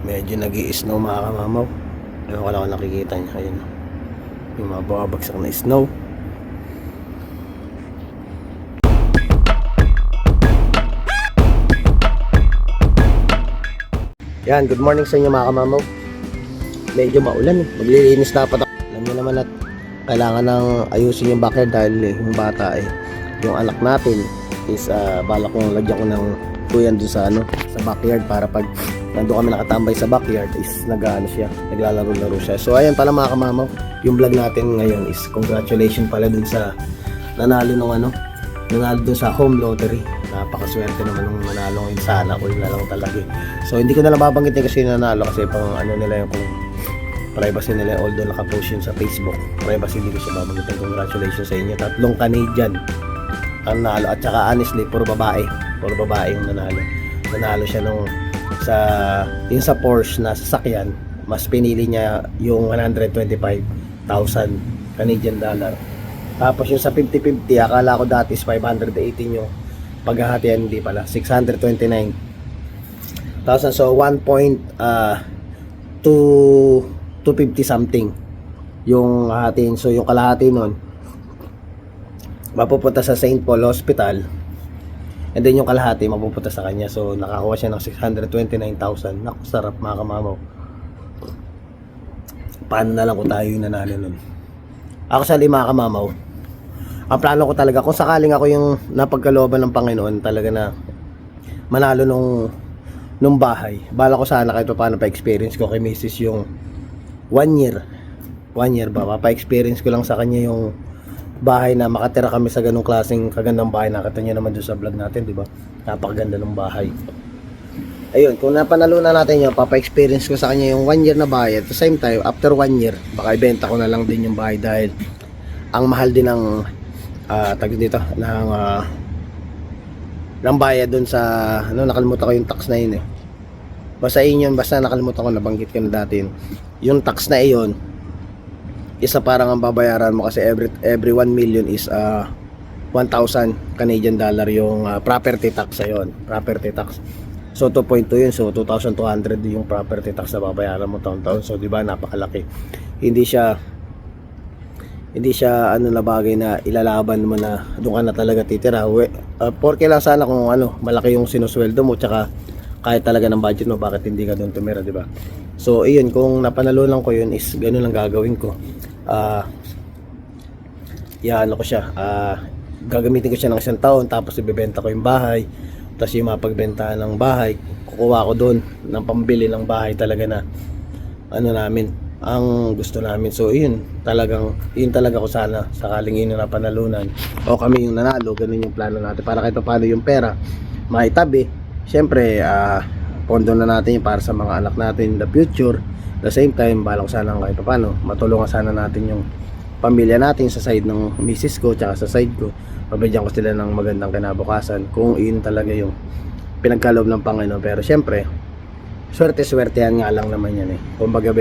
Medyo nag-i-snow mga kamamaw. Ewan ko lang kung nakikita nyo. Ayun, yung mga bumabagsak na snow. Yan, good morning sa inyo mga kamamaw. Medyo maulan eh. Maglilinis dapat ako. Alam nyo naman at kailangan ng ayusin yung backyard dahil yung bata yung anak natin is balak kong lagyan ko ng tuyan dun sa sa backyard para pag nandun kami nakatambay sa backyard is naglalaro-laro siya. So ayan pala mga kamamaw, yung vlog natin ngayon is congratulations pala dun sa nanalo dun sa home lottery. Napakaswerte naman nung nanalo ngayon, sana ko yun na lang talaga. So hindi ko na lang babanggitin kasi nanalo kasi pang nila yung kung privacy nila, although nakapost yun sa Facebook. Privacy, hindi ko siya babanggitin. Congratulations sa inyo. 3 Canadian ang nanalo at saka honestly puro babae yung nanalo siya nung sa Porsche na sasakyan. Mas pinili niya yung 125,000 Canadian dollar. Tapos yung sa 50-50 akala ko dati is 518 yung paghahatian, hindi pala 629,000. So 1.250 something yung hatiin. So yung kalahati nun mapupunta sa St. Paul Hospital, and then yung kalahati mapupunta sa kanya. So nakakuha siya ng 629,000. Naku, sarap mga kamamaw. Paano na lang kung tayo yung nanalo nun. Ako sa mga kamamaw, ang plano ko talaga kung sakaling ako yung napagkalooban ng Panginoon talaga na manalo nung bahay, bala ko sana kahit paano pa-experience ko kay Mrs. yung 1 year ba, pa-experience ko lang sa kanya yung bahay na makatira kami sa ganung klaseng kagandang bahay. Nakita niyo naman doon sa vlog natin, di ba? Napakaganda ng bahay. Ayun, kung napanalo na natin yun, papa-experience ko sa kanya yung 1 year na bahay. At the same time, after 1 year, baka ibenta ko na lang din yung bahay dahil ang mahal din ng ng bayad doon sa nakalimutan ko yung tax na yun eh. Basta yun, basta nakalimutan ko, nabanggit ko na dati yun. Yung tax na iyon, isa parang ang babayaran mo kasi every 1 million is 1,000 Canadian dollar yung property tax ayon, property tax. So 2.2 yun, so 2,200 yung property tax na babayaran mo taon-taon. So di ba napakalaki. Hindi siya na bagay na ilalaban mo na doon ka na talaga titira. Porke lang sana kung malaki yung sinusweldo mo tsaka kahit talaga ng budget mo, bakit hindi ka doon tumira, di ba? So iyon, kung napanalunan ko yun is ganun lang gagawin ko. Gagamitin ko siya ng 1 taon, tapos ibebenta ko yung bahay. Tapos yung mapagbenta ng bahay, kukuha ko doon ng pambili ng bahay talaga na namin, ang gusto namin. So yun talaga ko sana sakaling yun na napanalunan o kami yung nanalo, ganun yung plano natin para kahit paano yung pera maitabi. Siyempre pondo na natin yung para sa mga anak natin in the future. The same time, balak sana kahit paano matulungan sana natin yung pamilya natin sa side ng misis ko tsaka sa side ko. Mabigyan ko sila ng magandang kinabukasan kung yun talaga yung pinagkaloob ng Panginoon. Pero siyempre, swerte-swertehan nga lang naman yan eh. Kumbaga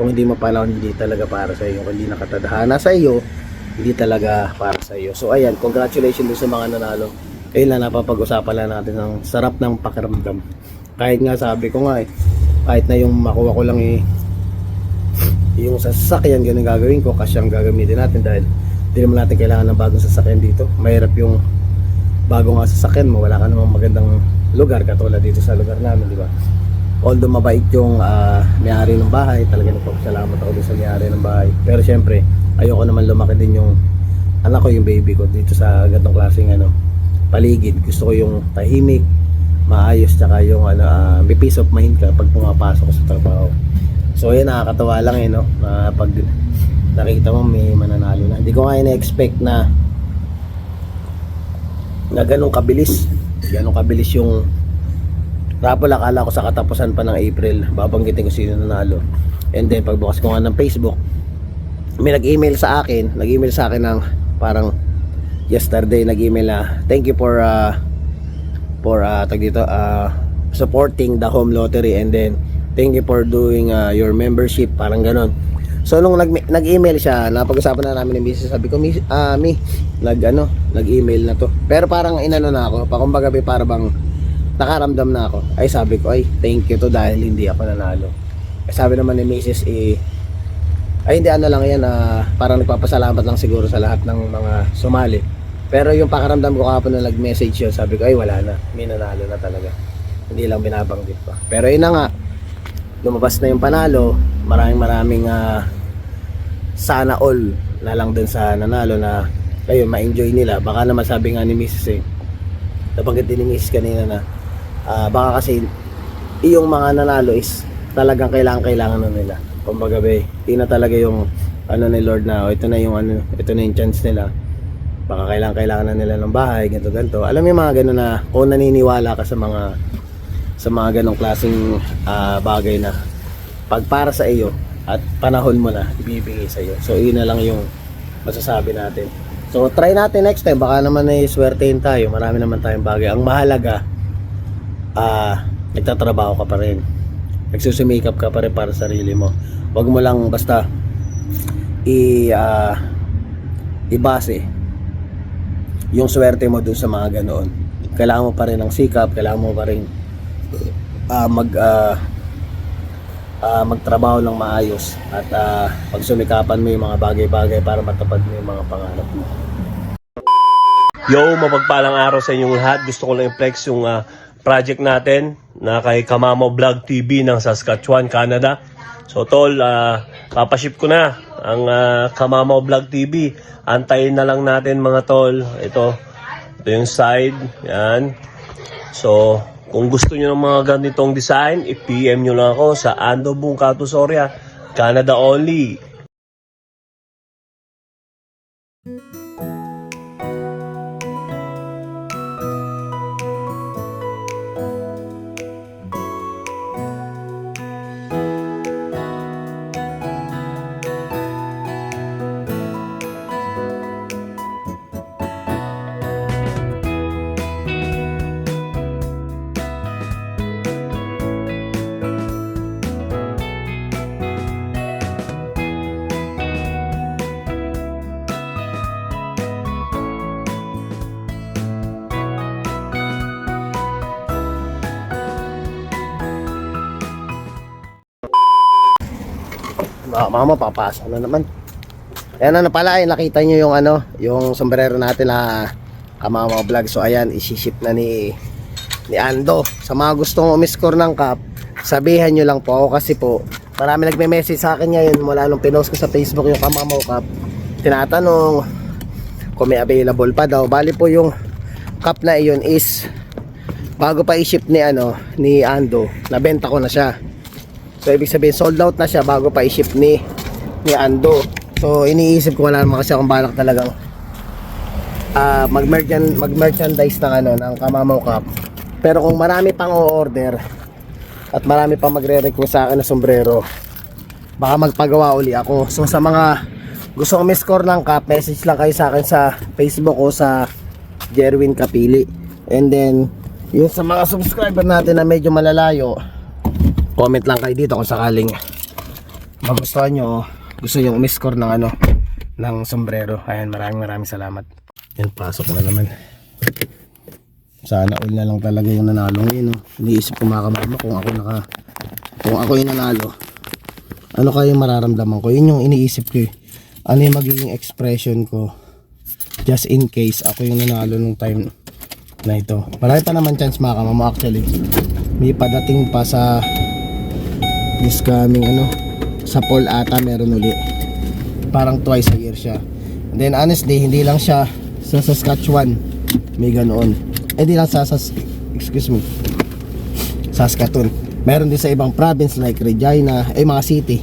kung hindi mo panahon, hindi talaga para sa iyo. Kung hindi nakatadhana sa iyo, hindi talaga para sa iyo. So ayan, congratulations din sa mga nanalo. Ayun lang, napapag-usapan lang natin ang sarap ng pakiramdam. Kahit nga sabi ko nga kahit na yung makuha ko lang yung sasakyan, ganun gagawin ko, kasi ang gagamitin natin dahil hindi naman natin kailangan ng bagong sasakyan dito. Mahirap yung bagong sasakyan mo, wala ka namang magandang lugar katulad dito sa lugar namin, di ba? Although mabait yung may-ari ng bahay, talaga nagpapasalamat ako dun sa may-ari ng bahay. Pero syempre, ayoko naman lumaki din yung anak ko, yung baby ko dito sa ganitong klaseng paligid. Gusto ko yung tahimik, maayos, tsaka yung may peace of mind ka pag pumapasok sa trabaho. So yun, nakakatawa lang no? Pag nakita mo may mananalo na. Hindi ko nga ina-expect na ganun kabilis yung raffle. Akala ko sa katapusan pa ng April babanggitin ko sino nanalo. And then pagbukas ko nga ng Facebook, may nag-email sa akin ng parang yesterday, nag-email na thank you for supporting the home lottery, and then thank you for doing your membership, parang ganon. So nung nag-email siya, napag-usapan na namin ni Mrs. Sabi ko, nag-email na to. Pero parang inano na ako, kumbaga para bang nakaramdam na ako. Ay sabi ko, ay thank you to dahil hindi ako nanalo. Ay sabi naman ni Mrs. Ay hindi, ano lang yan, parang nagpapasalamat lang siguro sa lahat ng mga sumali. Pero yung pakaramdam ko kapon na nag-message yun, sabi ko ay wala na, may nanalo na talaga, hindi lang binabanggit pa. Pero yun na nga, lumabas na yung panalo. Maraming sana all na lang dun sa nanalo, na ayun, ma-enjoy nila. Baka naman sabi nga ni Mrs. nabanggit din ni Mrs. kanina na baka kasi yung mga nanalo is talagang kailangan na nila. Kumbaga hindi na talaga yung ano ni Lord na ito na yung ano, ito na yung chance nila. Baka kailangan na nila ng bahay, ganito. Alam mo yung mga gano'n na kung naniniwala ka sa mga ganong klaseng bagay na pag para sa iyo at panahon mo na ibibigay sa iyo. So yun na lang yung masasabi natin. So try natin next time, baka naman ay swertein tayo. Marami naman tayong bagay. Ang mahalaga, nagtatrabaho ka pa rin, nagsusumikap ka pa rin para sa sarili mo. Huwag mo lang basta ibase yung swerte mo dun sa mga ganoon. Kailangan mo pa rin ng sikap, kailangan mo pa rin magtrabaho ng maayos at pagsumikapan mo yung mga bagay-bagay para matupad mo yung mga pangarap mo. Yo, mapagpalang araw sa inyong lahat. Gusto ko lang i-flex yung project natin na kay Kamamo Vlog TV ng Saskatchewan, Canada. So tol, papaship ko na ang Kamamo Vlog TV. Antayin na lang natin mga tol. Ito yung side. Yan. So kung gusto nyo ng mga ganitong design, i-PM nyo lang ako sa Ando Bungkato Soria, Canada only. Mama, papasok na naman. Ayan na pala, nakita nyo yung yung sombrero natin na Kamamo Vlog. So ayan, isiship na ni Ando. Sa mga gustong umiscore ng cup, sabihan nyo lang po ako, kasi po marami nagme-message sa akin ngayon mula nung pinost ko sa Facebook yung Kamamo Cup. Tinatanong kung may available pa daw. Bali po yung cup na iyon is bago pa i-ship ni Ando, nabenta ko na siya. So ibig sabihin sold out na siya bago pa i-ship ni Ando. So iniisip ko, wala naman kasi akong balak talagang mag-merchandise ng Kamamo Cup. Pero kung marami pang o-order at marami pang magre-request sa akin na sombrero, baka magpagawa uli ako. So sa mga gusto kong score ng cup, message lang kayo sa akin sa Facebook o sa Jerwin Kapili. And then yung sa mga subscriber natin na medyo malalayo, comment lang kayo dito kung sakaling magustuhan nyo, gusto nyo umiscore ng sombrero. Ayan, maraming salamat. Yan, pasok na naman. Sana all na lang talaga yung nanalo ngayon. Iniisip ko mga kamama, kung ako yung nanalo, ano kaya yung mararamdaman ko. Yun yung iniisip ko. Ano yung magiging expression ko just in case ako yung nanalo nung time na ito. Marami pa naman chance mga kamama. Actually, may padating pa sa this coming sa fall ata, meron uli. Parang twice a year siya. And then honestly, hindi lang siya sa Saskatchewan may ganoon. Hindi lang sa Saskatoon. Meron din sa ibang province like Regina, mga city.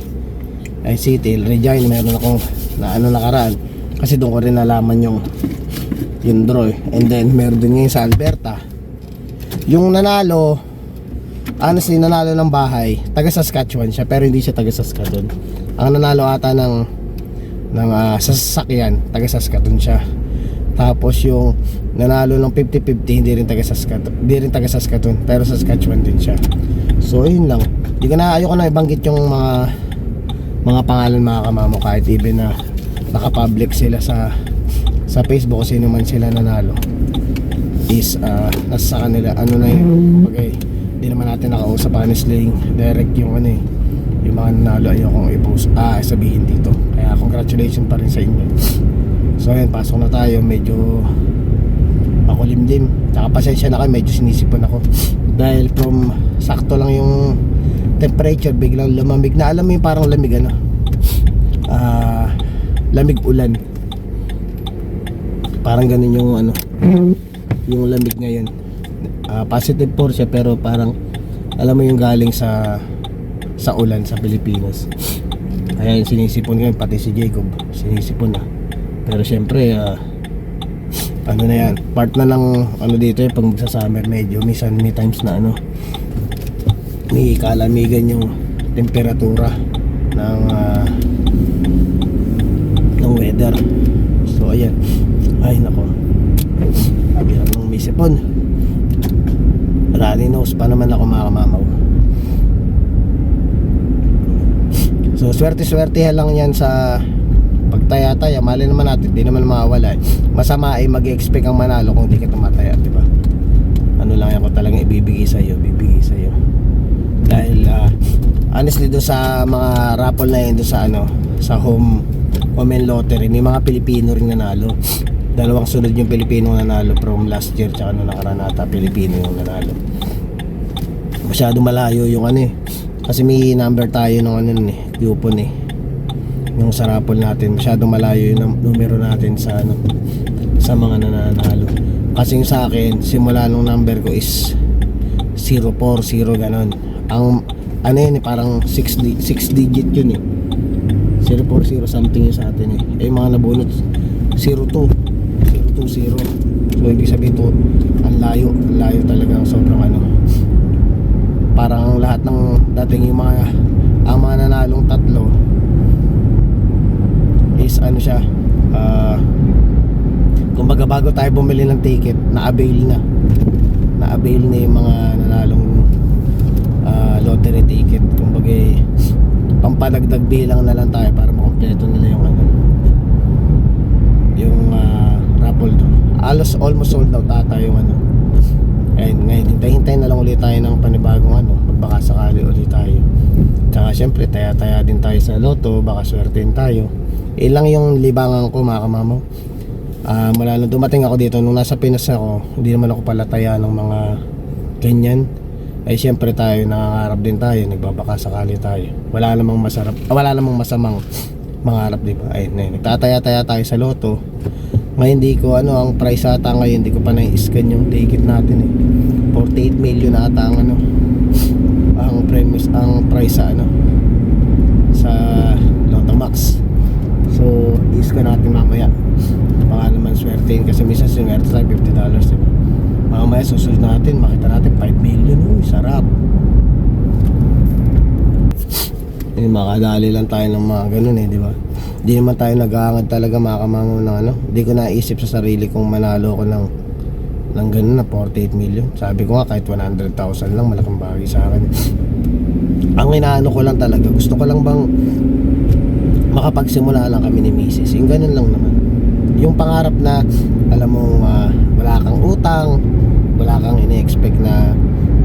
Regina, meron akong nakaraan. Kasi doon ko rin nalaman yung draw. And then meron din ngayon sa Alberta. Yung nanalo, honestly, nanalo ng bahay, taga Saskatchewan siya, pero hindi siya taga Saskatoon. Ang nanalo ata ng sasakyan, taga Saskatoon siya. Tapos yung nanalo ng 50-50, hindi rin taga Saskatoon, pero Saskatchewan din siya. So yun lang. Ayoko na ibanggit yung mga pangalan mga kamamo, kahit even na naka-public sila sa Facebook kung sino man sila nanalo. is nasa kanila, ano na yun, okay, hindi naman natin nakausap honestly, direct yung ano eh, yung mga nanalo ayokong i-post, sabihin dito, kaya congratulations pa rin sa inyo. So ayun, pasok na tayo, medyo makulimlim, tsaka pasensya na kayo, medyo sinisipon ako dahil from sakto lang yung temperature, biglang lumamig na, alam mo yung parang lamig ano, lamig ulan, parang ganun yung ano, yung lamig ngayon. Positive 4 siya pero parang alam mo yung galing sa ulan sa Pilipinas. Kaya yung sinisipon ngayon, pati si Jacob sinisipon na. Pero syempre ano na yan, part na ng ano dito yung pag magsa-summer, medyo minsan may times na ano, may kalamigan yung temperatura ng weather. So ayan, ay nako, hirap ng may sipon. Runny nose pa naman ako, mga kamamaw. So swerte-swerte lang yan sa pagtaya-taya. Mali naman natin, di naman mawawala. Masama ay mag-expect ang manalo kung di ka tumataya, di ba? Ano lang yan ko talagang ibibigay sa iyo, bibigay sa iyo. Dahil honestly doon sa mga raffle na yun, doon sa ano, sa home and lottery, may mga Pilipino ring nanalo. Dalawang sunod yung Pilipino nanalo from last year, tsaka nung nakaraan ata Pilipino yung nanalo. Masyado malayo yung ano eh, kasi may number tayo ng ano eh, coupon eh, yung sa raffle natin. Masyado malayo yung numero natin sa ano, sa mga nananalo. Kasi yung sa akin, simula nung number ko is 040 ganon. Ang ano yun eh, parang 6 digit yun eh, 040 something yun sa atin eh. Yung mga nabunot 02 020. So ibig sabihin to, ang layo talaga, sobrang ano, parang lahat ng dating yung mga ang mga nanalong tatlo is ano siya, kumbaga bago tayo bumili ng ticket, na-avail na yung mga nanalong lottery ticket. Kumbaga pampadagdag bilang na lang tayo para makompleto nila yung ano, yung raffle doon. Almost sold out ata yung ano. Ngayon hintay na lang ulit tayo ng panibagong ano, baka sakali ulit tayo. Tsaka syempre taya din tayo sa loto, baka swertein tayo. Ilang yung libangan ko, mga kamamaw. Mula nung dumating ako dito, nung nasa Pinas ako, hindi naman ako pala taya ng mga ganyan. Ay syempre tayo, nangangarap din tayo, nagbabaka sakali tayo. Wala namang masamang mangarap, di ba? Ay, nagtataya-taya tayo sa loto. Ngayon hindi ko ano, ang price ata ngayon, hindi ko pa na-scan yung ticket natin eh. 48 million ata ang ano, ang premise, ang price sa ano, sa Lotto Max. So i-scan natin mamaya, baka naman swertein, kasi minsan swerte tayo $50, diba? Mamaya susunod natin, makita natin 5 million. Uy, sarap. Makadali lang tayo ng mga ganun eh, di ba? Hindi naman tayo nag-aangad talaga, mga kamamaw, ng ano. Hindi ko naisip sa sarili kong manalo ko ng ganun na 48 million. Sabi ko nga, kahit 100,000 lang, malaking bagay sa akin. Ang inaano ko lang talaga, gusto ko lang bang makapagsimula lang kami ni Mrs. Yung ganun lang naman. Yung pangarap na, alam mo, wala kang utang, wala kang ini-expect na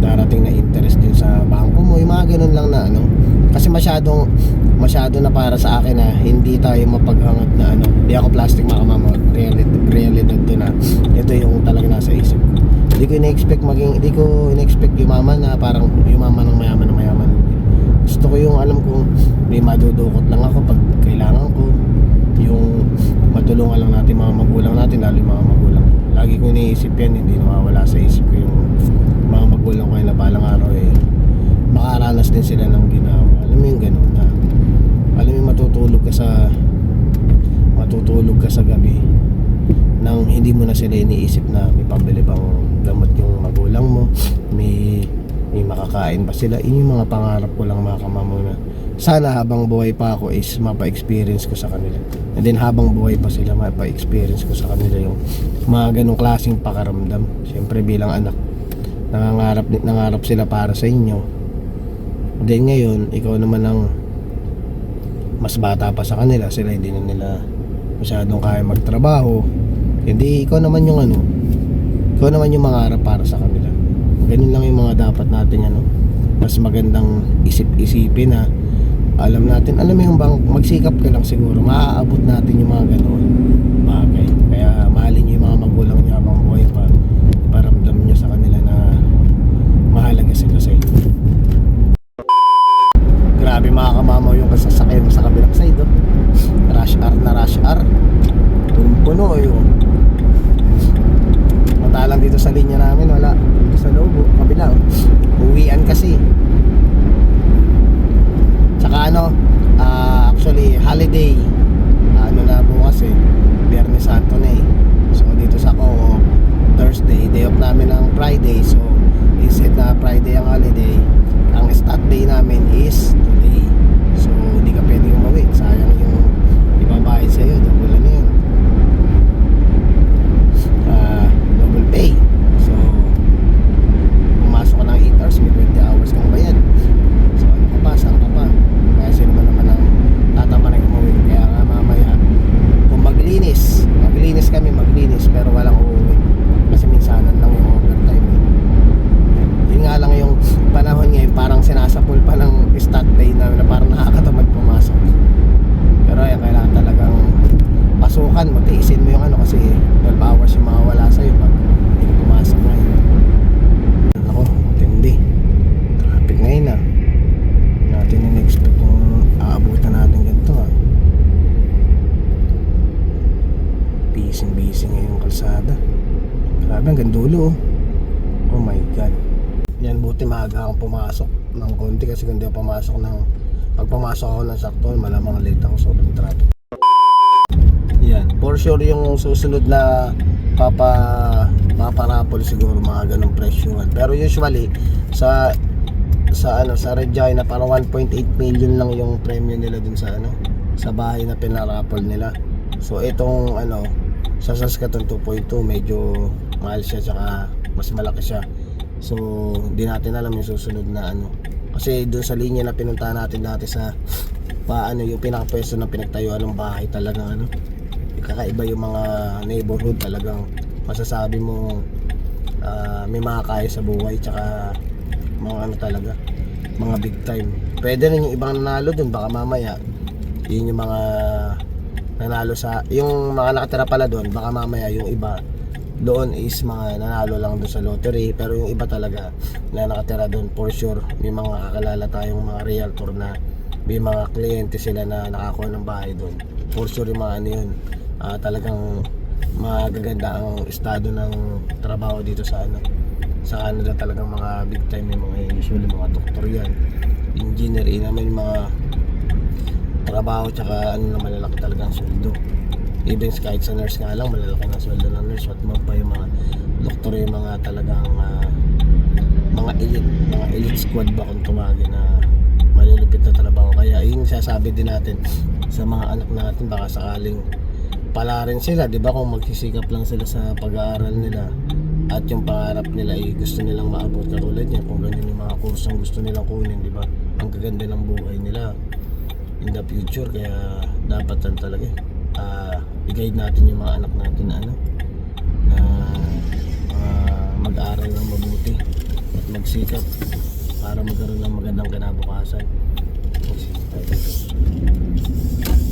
darating na interest din sa bangko mo, yung mga ganun lang na ano. Kasi masyado na para sa akin na hindi tayo mapaghangad na ano. Hindi ako plastic, mga kamamaw. Realidad to na ito yung talaga nasa isip ko. Hindi ko in-expect yumaman na parang yumaman ng mayaman. Gusto ko yung alam kong may madudukot lang ako pag kailangan ko, yung matulungan lang natin mga magulang natin, lalo yung mga magulang ko. Lagi ko iniisip yan, hindi nawawala sa isip ko yung mga magulang ko na balang araw eh makaranas din sila ng ginawa. Alam mo yung ganun na, alam mo yung matutulog ka sa gabi nang hindi mo na sila iniisip na may pambili bang gamot yung magulang mo, may makakain ba sila. Yun yung mga pangarap ko lang, mga kamamaw, na sana habang buhay pa ako is mapa-experience ko sa kanila, and then habang buhay pa sila mapa-experience ko sa kanila yung mga ganong klaseng pakaramdam. Siyempre bilang anak, nangangarap sila para sa inyo. Then ngayon, ikaw naman ang mas bata pa sa kanila, sila hindi na nila masyadong kaya magtrabaho, hindi ikaw naman yung ano, ikaw naman yung mangarap para sa kanila. Ganun lang yung mga dapat nating mas magandang isip-isipin na alam mo yung bang magsikap ka lang, siguro maaabot natin yung mga ganoon bagay. Kaya mahalin nyo yung mga magulang nyo habang buhay pa, iparamdam nyo sa kanila na mahalaga sila sa inyo. Grabe mga kamamaw yung kasasakyan sa kabilang side, oh. Rush hour na rush hour, punong-puno yung matalang dito sa linya namin, wala dito sa loob, kabila, oh. Uwian kasi. Tsaka actually holiday na bukas Biyernes Santo na so dito sa Thursday, day off namin ng Friday, so instead na Friday ang holiday, ang start day namin is today. So hindi ka pwede umuwi, sayang yung ibabayad sa'yo, double yun, double pay. So pumasok ka ng 8 hours, may 20 hours kang bayad. So ano ka pa, saan ka pa? Kaya sino ba naman ang tatama ng umuwi? Kaya nga mamaya kung maglinis pero walang uuwi kasi minsanan lang yung overtime. Yun nga lang yung panahon ngayon, parang sinasapul pa ng start day na parang nakakatamad pumasok. Pero yan, kailangan talagang pasukan mo, tiisin mo yung kasi 12 hours yung mawawala sa'yo pag hindi ka pumasok ngayon. Ako, matindi traffic ngayon natin in-expect yung aabutan natin ganito busy ngayong kalsada. Grabe, hanggang dulo, oh my god. Yan, buti maaga akong pumasok ng konti kasi kung di ako pumasok pag pumasok ako ng sakto, malamang late ako, sobrang traffic. Yan, for sure yung susunod na paparapol siguro mga ganong presyo. Pero usually sa Regina parang 1.8 million lang yung premium nila dun sa bahay na pinarapol nila. So itong sa Saskatoon 2.2 medyo mahal siya, tsaka mas malaki siya. So hindi natin alam yung susunod na kasi doon sa linya na pinuntahan natin dati sa yung pinakapwesto ng pinagtayuan ng bahay, talagang kakaiba yung mga neighborhood, talagang masasabi mo may mga kaya sa buhay, tsaka mga talaga mga big time. Pwede rin yung ibang nanalo dun, baka mamaya yun yung mga nanalo yung mga nakatira pala doon, baka mamaya yung iba doon is mga nanalo lang doon sa lottery. Pero yung iba talaga na nakatira doon, for sure may mga kakalala tayong mga realtor na may mga kliyente sila na nakakuha ng bahay doon. For sure yung mga yun, talagang magaganda ang estado ng trabaho dito sa Canada. Talagang mga big time yung mga usually mga doktor yan, engineer, naman yung mga trabaho, tsaka malalaki talagang sweldo. Even kahit sa nurse nga lang, malalaki na sweldo ng nurse. What more pa yung mga doktor, yung mga talagang mga elite squad ba kung tumagin, na malulupit na trabaho. Kaya yung sasabi din natin sa mga anak natin, baka sakaling pala rin sila, di ba, kung magsisikap lang sila sa pag-aaral nila at yung pangarap nila ay gusto nilang maabot katulad niya, kung ganyan yung mga kursong gusto nilang kunin, di ba, ang gaganda ng buhay nila in the future. Kaya dapat talaga i-guide natin yung mga anak natin na mag-aral ng mabuti at magsikap para magkaroon ng magandang kinabukasan. Magsikap tayo dito.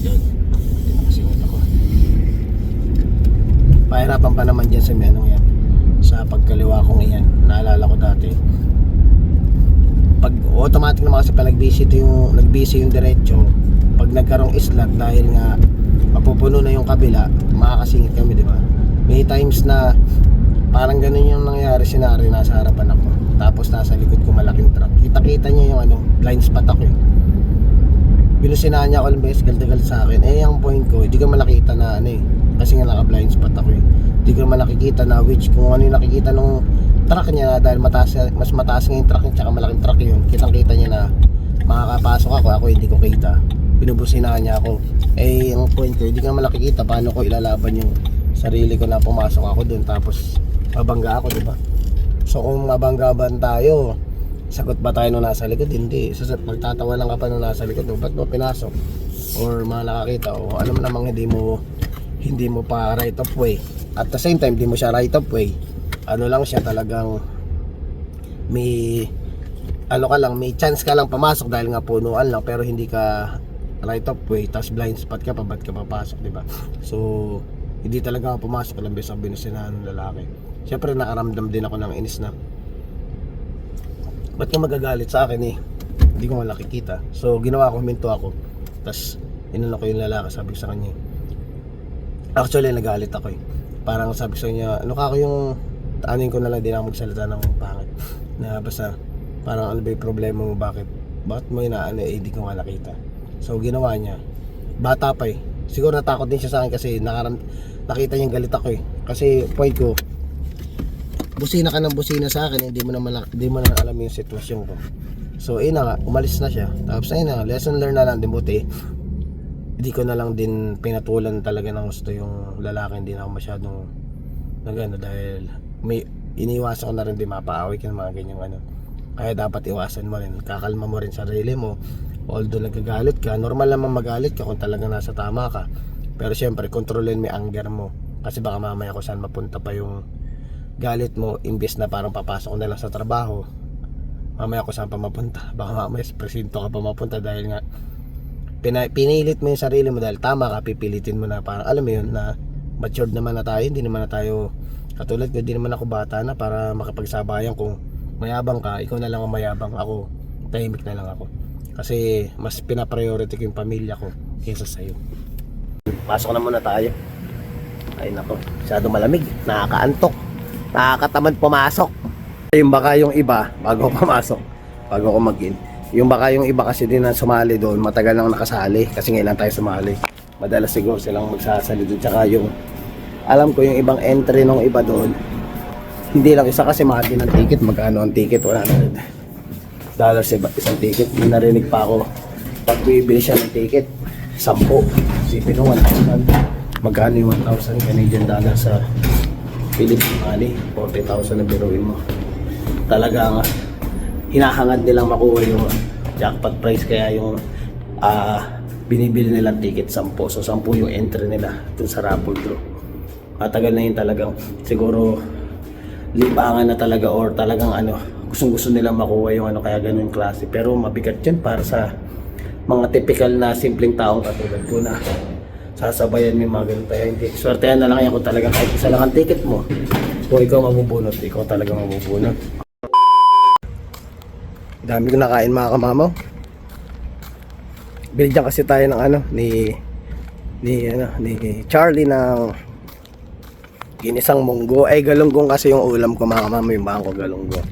Yan, nakasingat ako. Pahirapan pa naman dyan sa yan, sa pagkaliwa kong iyan. Naalala ko dati, pag automatic naman kasi pa nagbisi yung diretso, pag nagkarong islat dahil nga mapupuno na yung kabila, makakasingit kami, di ba? May times na parang ganun yung nangyari, senaryo, nasa harapan ako, tapos nasa likod ko malaking truck. Kita niya yung blind spot ako Binusinahan niya ako ng beses, galdagal sa akin. Ang point ko, hindi ko malakita na kasi nga naka blind spot ako Hindi ko naman nakikita na which kung ano yung nakikita nung truck niya, dahil mas mataas nga yung truck niya, tsaka malaking truck yun. Kitang-kita niya na makakapasok ako hindi ko kita. Binubusinahan niya ako. Ang point ko, hindi ko naman nakikita paano ko ilalaban yung sarili ko na pumasok ako dun, tapos mabangga ako, diba? So kung mabanggaban tayo, sagot ba tayo nung nasa likod? Hindi. So magtatawa lang ka pa nung nasa likod, ba't mo pinasok? Or mga nakakita, o alam mo namang hindi mo pa right of way. At the same time, hindi mo siya right of way. ano lang siya, talagang may ano ka lang, may chance ka lang pamasok dahil nga punuan lang, pero hindi ka right of way, tapos blind spot ka pa, ba't ka papasok, di ba? So hindi talaga ako pumasok, alam beses ang binusinahan ng lalaki. Syempre nakaramdam din ako ng inis na ba't ka magagalit sa akin eh, hindi ko nga nakikita. So ginawa ko, huminto ako, tapos inano ko yung lalaki, sabi ko sa kanya, actually nagalit ako eh, parang sabi ko sa kanya, ano ka ako yung anin ko na lang, din ako magsalita ng pangit na basta parang ano ba yung problema mo, bakit mo inaano eh, hindi ko nga nakita. So ginawa niya, bata pa eh, siguro natakot din siya sa akin kasi nakita niyang galit ako eh, kasi point ko, busina ka ng busina sa akin, hindi mo naman alam yung sitwasyon ko. So ina nga, umalis na siya, tapos ayun na, lesson learned na lang din, buti hindi ko na lang din pinatulan talaga ng gusto yung lalaki, hindi na ako masyadong nagano, dahil may iniwasan ko na rin din mapaaway ka ng mga ganyang ano. Kaya dapat iwasan mo rin, kakalma mo rin sarili mo. Although nagagalit ka, normal naman magalit ka kung talaga nasa tama ka, pero syempre kontrolin mo yung anger mo, kasi baka mamaya kung saan mapunta pa yung galit mo, imbes na parang papasok ko na lang sa trabaho, mamaya kung saan pa mapunta, baka mamaya sa presinto ka pa mapunta, dahil nga pinilit mo yung sarili mo, dahil tama ka, pipilitin mo na parang alam mo yun, na matured naman na tayo, hindi naman na tayo katulad ko, hindi naman ako bata na para makapagsabayan. Kung mayabang ka, ikaw na lang ang mayabang, ako tahimik na lang ako, kasi mas pinapriority ko yung pamilya ko kaysa sa'yo. Pasok na muna tayo. Ay nako, masyado malamig, nakakaantok, nakakatamad pumasok. Yung baka yung iba, bago pumasok, bago ako mag-in, yung baka yung iba kasi din na sumali doon, matagal nang nakasali, kasi ngayon lang tayo sumali. Madalas siguro silang magsasali doon. Tsaka yung alam ko yung ibang entry ng iba doon, hindi lang isa, kasi mahal din ang ticket. Magkano ang ticket? $100 isang ticket. May narinig pa ako, pag bibili siya ng ticket 10, sipin mo 1,000. Magkano yung 1,000 Canadian dollar sa Philippine money? 40,000 na biruin mo. Talagang hinahangad nilang makuha yung jackpot price, kaya yung binibili nilang ticket 10. So 10 yung entry nila dun sa raffle draw. Matagal na yun, talagang siguro libangan na talaga, or talagang ano, gustong-gusto nilang makuha yung ano, kaya ganun klase. Pero mabigat yun para sa mga typical na simpleng taong katulad ko na sasabayan yung mga ganun. Kaya hindi, swertehan na lang yan kung talaga kahit isa lang ang ticket mo, kung ikaw mabubunot, ikaw talaga mabubunot. Dami ko nakain mga kamamaw. Binigyan kasi tayo ng ano ni Charlie ng ginisang munggo. Ay galunggong kasi yung ulam ko mga kamamaw, yung bangko galunggong.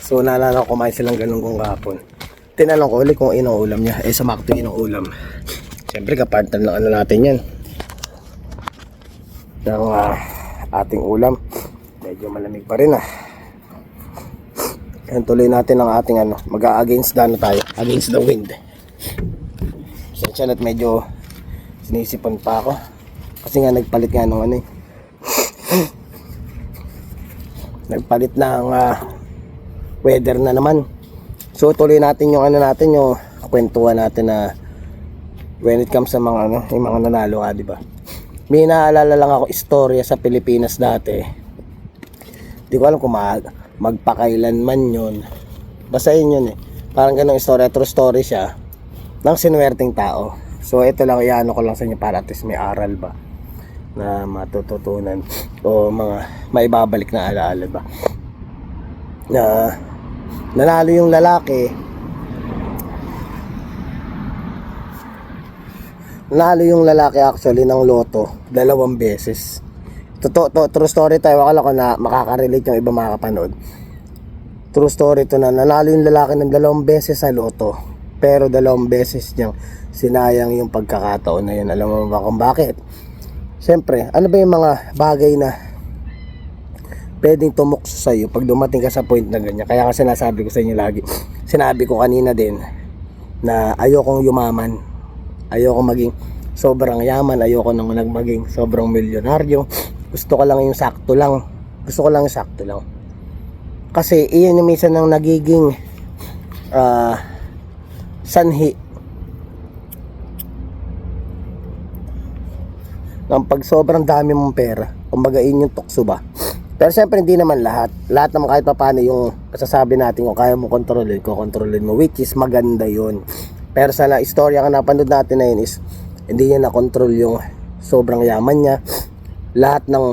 So naalala ko, kumain silang galunggong kahapon. Tinanong ko ulit kung inong ulam niya. Eh sumakto inong ulam. Siyempre kapartner ng ano natin yan, ng ating ulam. Medyo malamig pa rin Yan, tuloy natin ang ating ano, mag-against the ano tayo, against the wind. Sensya na't medyo sinisipan pa ako, kasi nga nagpalit nga ng ano nagpalit ng weather na naman. So tuloy natin yung ano natin, yung kwentuhan natin na when it comes sa mga ano, yung mga nanalo di ba? May naalala lang ako istorya sa Pilipinas dati. Di ko alam kung magpakailan man yun. Basta yun parang ganong istorya, true story siya, ng sinuwerteng tao. So ito lang, iano ko lang sa inyo para at least may aral ba na matututunan, o mga maibabalik na alaala ba. Na nanalo yung lalaki, actually ng loto 2 beses. True story tayo. Akala ko na makaka-relate yung iba makakapanood. True story to na nanalo yung lalaki ng 2 beses sa loto, pero 2 beses niyang sinayang yung pagkakataon na yun. Alam mo ba kung bakit? Siyempre, ano ba yung mga bagay na pwedeng tumukso sa'yo pag dumating ka sa point na ganyan? Kaya kasi sinasabi ko sa inyo lagi, sinabi ko kanina din na ayokong yumaman, ayokong maging sobrang yaman, ayoko nang maging sobrang milyonaryo. Gusto ko lang yung sakto lang. Kasi iyan yung minsan ng nagiging sanhi ng pag sobrang dami mong pera. Kumbaga yun yung tukso ba, Pero syempre hindi naman lahat. Lahat naman kahit paano yung masasabi natin kung kaya mo kontrolin mo, which is maganda yun. Pero sa istorya ka napanood natin na yun is hindi niya na-control yung sobrang yaman niya. Lahat ng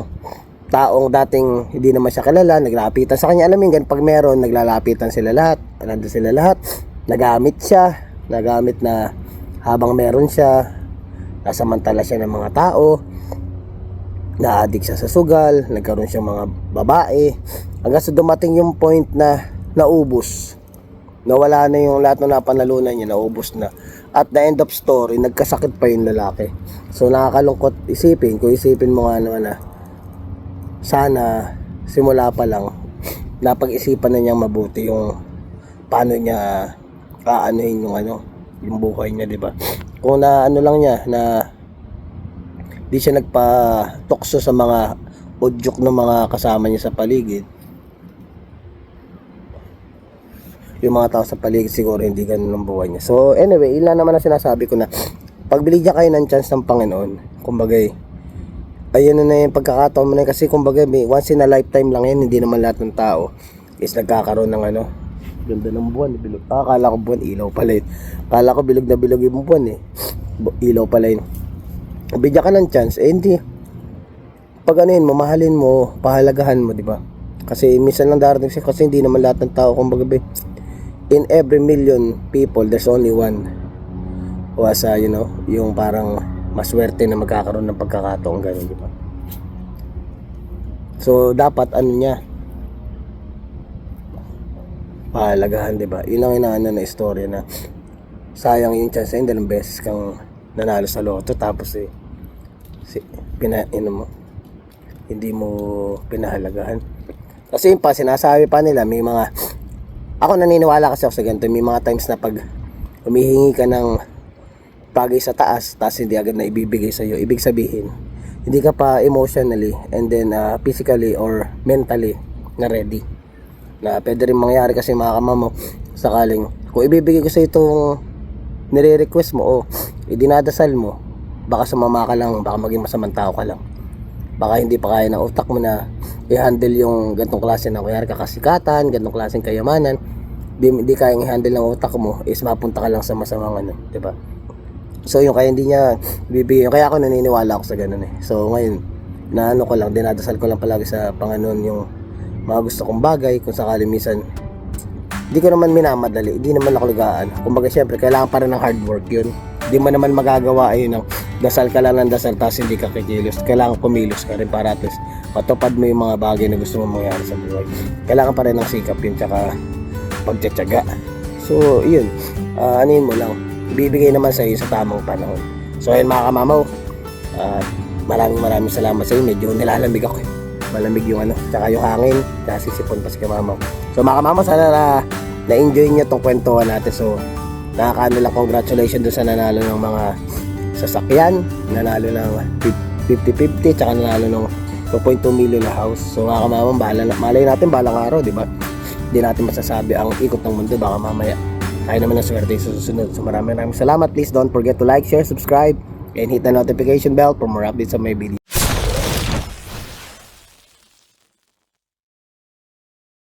taong dating hindi naman siya kilala, naglalapitan sa kanya. Alam mo yun, pag meron, naglalapitan sila lahat. Nandun sila lahat. Nagamit siya. Nagamit na habang meron siya, nasamantala siya ng mga tao. Na-addict siya sa sugal, nagkaroon siya mga babae, hanggang sa dumating yung point na naubos, nawala na yung lahat ng napanalunan niya, naubos na. At the end of story, nagkasakit pa yung lalaki. So nakakalungkot isipin, kung isipin mo nga naman na sana simula pa lang napag-isipan na niyang mabuti yung paano niya aanuhin yung buhay niya, di ba? Kung na ano lang niya na di siya nagpa-tukso sa mga udyok ng mga kasama niya sa paligid, yung mga tao sa paligid siguro hindi ganun ang buhay niya. So anyway, ilan naman ang sinasabi ko na pagbigyan kayo ng chance ng Panginoon, kumbaga ayun na yung pagkakataon mo na, kasi kumbaga once in a lifetime lang yan. Hindi naman lahat ng tao is nagkakaroon ng ganda ng buwan, bilog. Akala ko buwan, ilaw pala yun. Akala ko bilog na bilog yung buwan ilaw pala yun. Bigyan ka ng chance, hindi. Pag mo, mahalin mo, pahalagahan mo, di ba? Kasi minsan lang darating siya, kasi hindi naman lahat ng tao, kumbaga in every million people, there's only one who has yung parang maswerte na magkakaroon ng pagkakataong gano'n, di ba? So, dapat niya, pahalagahan, di ba? Yun ang inaano na istorya na sayang yung chance, dalawang beses kang nanalo sa loto, tapos hindi mo pinahalagahan. Kasi sinasabi pa nila, may mga, ako naniniwala kasi ako sa ganito, may mga times na pag humihingi ka ng bagay sa taas, hindi agad na ibibigay sa iyo, ibig sabihin hindi ka pa emotionally and then physically or mentally na ready. Na pwede rin mangyari kasi mga kamamo, sakaling kung ibibigay ko sa itong nire-request mo o idinadasal mo, baka sumama ka lang, baka maging masamang tao ka lang, baka hindi pa kaya ng utak mo na i-handle yung gantong klase na kuyari kasikatan, gantong klaseng kayamanan, hindi kayang i-handle ng utak mo, is mapunta ka lang sa masamang diba? So yung kaya hindi niya bibigyan, kaya ako naniniwala ako sa ganun So ngayon, ko lang, dinadasal ko lang palagi sa Panginoon yung mga gusto kong bagay, kung sakali minsan hindi ko naman minamadali, hindi naman nakaligaan. Kumbaga syempre, kailangan pa rin ng hard work yun. Hindi mo naman magagawa ng dasal ka lang ng dasal tapos hindi ka kikilos. Kailangan kumilos ka rin para at least matupad mo yung mga bagay na gusto mo mangyari sa buhay. Kailangan pa rin ng sikap yun, tsaka pagtsatsaga. So yun, anin mo lang, ibibigay naman sa iyo sa tamang panahon. So ayun mga kamamaw, maraming salamat sa iyo. Medyo nilalamig ako malamig yung tsaka yung hangin, nasisipon pa si kamamaw. So mga kamamaw, sana na-enjoy nyo tong kwentuhan natin. So nakakaano lang, congratulations doon sa nanalo ng mga sasakyan, nanalo ng 50-50, tsaka nanalo ng 2.2 million na house. So mga kamamaw, malay natin balang araw, di ba? Hindi natin masasabi ang ikot ng mundo, baka mamaya tayo naman ang swerte sa susunod. So maraming salamat. Please don't forget to like, share, subscribe, and hit the notification bell for more updates on my video.